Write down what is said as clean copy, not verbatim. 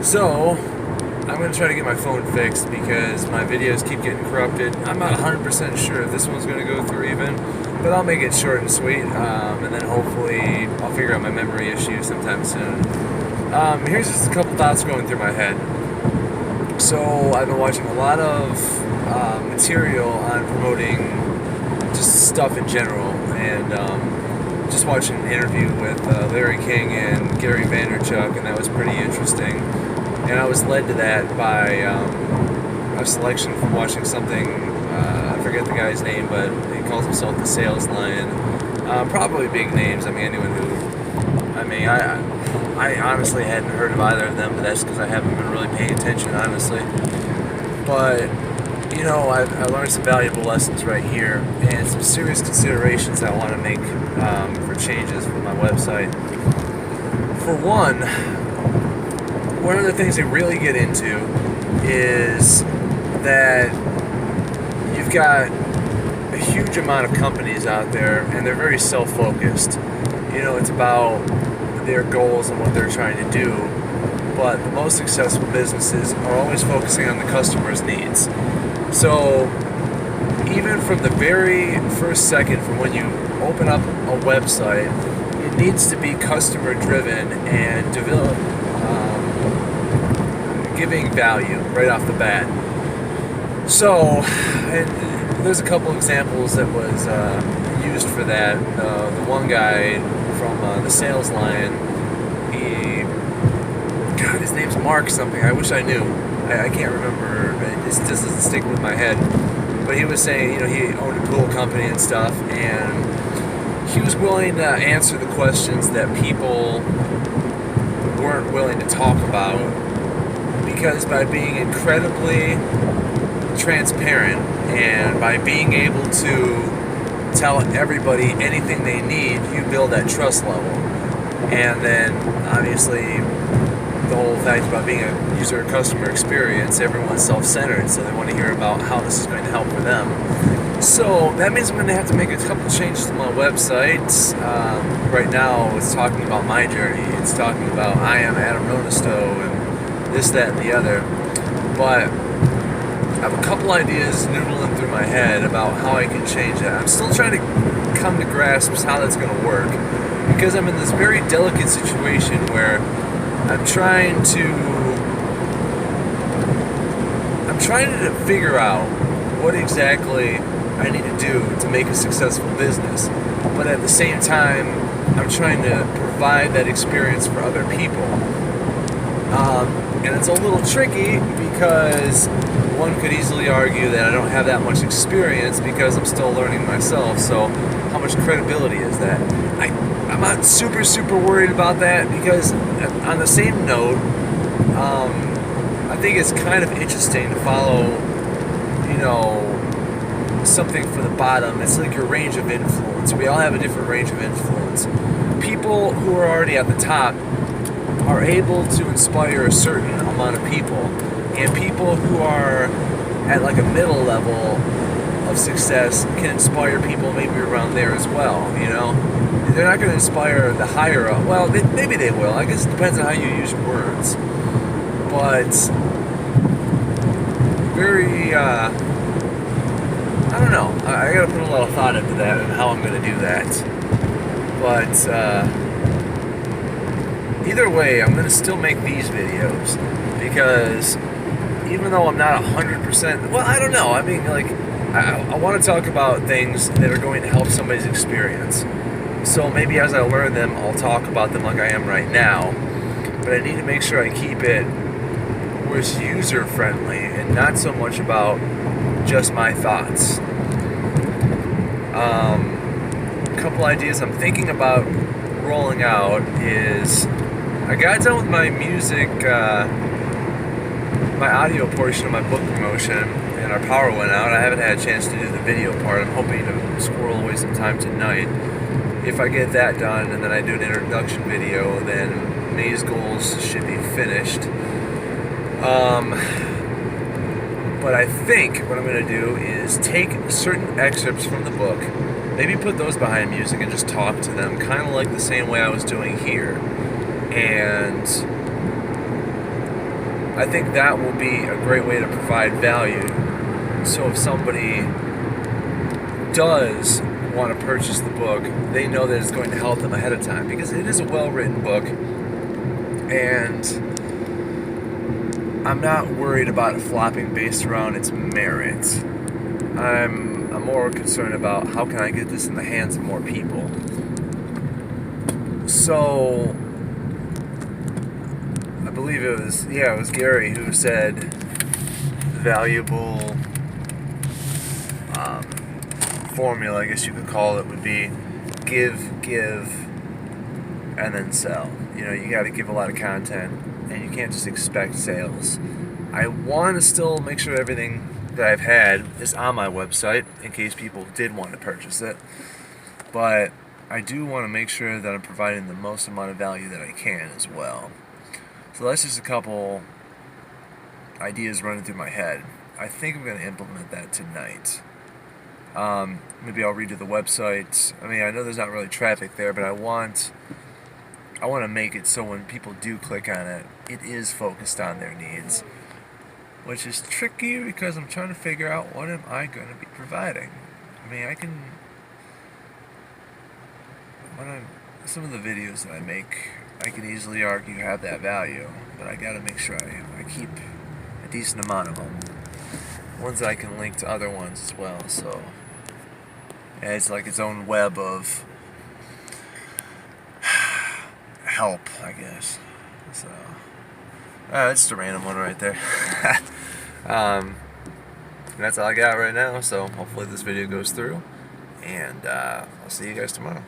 So, I'm going to try to get my phone fixed because my videos keep getting corrupted. I'm not 100% sure if this one's going to go through even, but I'll make it short and sweet, and then hopefully I'll figure out my memory issue sometime soon. Here's just a couple thoughts going through my head. So, I've been watching a lot of material on promoting just stuff in general, and just watched an interview with Larry King and Gary Vaynerchuk, and that was pretty interesting. And I was led to that by a selection from watching something, I forget the guy's name, but he calls himself the Sales Lion. Probably big names. I honestly hadn't heard of either of them, but that's because I haven't been really paying attention, honestly. But, you know, I learned some valuable lessons right here, and some serious considerations I want to make for changes for my website. For one of the things they really get into is that you've got a huge amount of companies out there, and they're very self-focused. You know, it's about their goals and what they're trying to do, but the most successful businesses are always focusing on the customer's needs. So even from the very first second from when you open up a website, it needs to be customer driven and develop giving value right off the bat. So, and there's a couple examples that was used for that. The one guy from the Sales Lion, his name's Mark something. I wish I knew. I can't remember. It just doesn't stick with my head. But he was saying, you know, he owned a pool company and stuff, and he was willing to answer the questions that people weren't willing to talk about, because by being incredibly transparent and by being able to tell everybody anything they need, you build that trust level. And then obviously the whole fact about being a user customer experience, everyone's self-centered, so they want to hear about how this is going to help for them. So that means I'm going to have to make a couple changes to my website. Right now it's talking about my journey. It's talking about I am Adam Rounisto and this, that, and the other. But I have a couple ideas noodling through my head about how I can change that. I'm still trying to come to grasps how that's going to work, because I'm in this very delicate situation where I'm trying to figure out what exactly I need to do to make a successful business. But at the same time, I'm trying to provide that experience for other people. And it's a little tricky because one could easily argue that I don't have that much experience because I'm still learning myself. So how much credibility is that? I'm not super worried about that, because on the same note, I think it's kind of interesting to follow, you know, something for the bottom. It's like your range of influence. We all have a different range of influence. People who are already at the top are able to inspire a certain amount of people, and people who are at like a middle level of success can inspire people maybe around there as well. You know, they're not going to inspire the higher up. Well, maybe they will. I guess it depends on how you use your words. But very, I don't know. I got to put a lot of thought into that and how I'm going to do that. But either way, I'm going to still make these videos, because even though I'm not 100%, well, I don't know. I mean, like, I want to talk about things that are going to help somebody's experience. So maybe as I learn them, I'll talk about them like I am right now. But I need to make sure I keep it where it's user-friendly and not so much about just my thoughts. A couple ideas I'm thinking about rolling out is, I got done with my music, my audio portion of my book promotion, and our power went out. I haven't had a chance to do the video part. I'm hoping to squirrel away some time tonight. If I get that done and then I do an introduction video, then May's goals should be finished. But I think what I'm going to do is take certain excerpts from the book, maybe put those behind music and just talk to them, kind of like the same way I was doing here. And I think that will be a great way to provide value. So if somebody does want to purchase the book, they know that it's going to help them ahead of time, because it is a well-written book, and I'm not worried about it flopping based around its merit. I'm more concerned about how can I get this in the hands of more people. So I believe it was Gary who said valuable formula, I guess you could call it, would be give, and then sell. You know, you got to give a lot of content, and you can't just expect sales. I want to still make sure everything that I've had is on my website in case people did want to purchase it, but I do want to make sure that I'm providing the most amount of value that I can as well. So that's just a couple ideas running through my head. I think I'm going to implement that tonight. Maybe I'll redo the website. I mean, I know there's not really traffic there, but I want to make it so when people do click on it, it is focused on their needs, which is tricky because I'm trying to figure out what am I going to be providing. I mean, some of the videos that I make, I can easily argue have that value, but I got to make sure I keep a decent amount of them. Ones that I can link to other ones as well, so it's like its own web of help, I guess. So that's just a random one right there. That's all I got right now, so hopefully this video goes through, and I'll see you guys tomorrow.